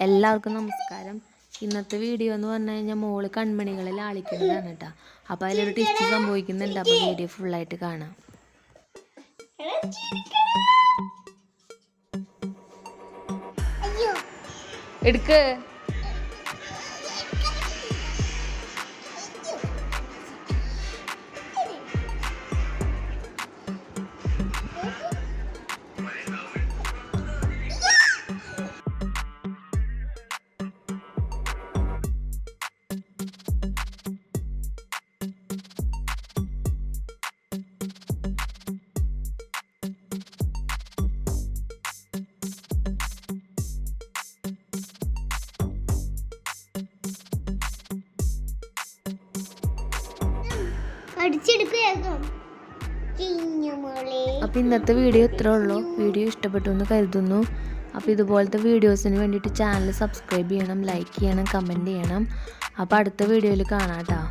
എല്ലാവർക്കും നമസ്കാരം. ഇന്നത്തെ വീഡിയോ എന്ന് പറഞ്ഞു കഴിഞ്ഞാൽ മോള് കൺമണികളെ ലാളിക്കുന്നതാണ് കേട്ടോ. അപ്പോൾ അതിലൊരു ട്വിസ്റ്റ് സംഭവിക്കുന്നുണ്ട്. അപ്പോൾ വീഡിയോ ഫുള്ളായിട്ട് കാണാം. എടുക്ക്. അപ്പോൾ ഇന്നത്തെ വീഡിയോ ഇത്രേ ഉള്ളൂ. വീഡിയോ ഇഷ്ടപ്പെട്ടു എന്ന് കരുതുന്നു. അപ്പോൾ ഇതുപോലത്തെ വീഡിയോസിന് വേണ്ടിയിട്ട് ചാനൽ സബ്സ്ക്രൈബ് ചെയ്യണം, ലൈക്ക് ചെയ്യണം, കമൻറ്റ് ചെയ്യണം. അപ്പോൾ അടുത്ത വീഡിയോയിൽ കാണാം കേട്ടോ.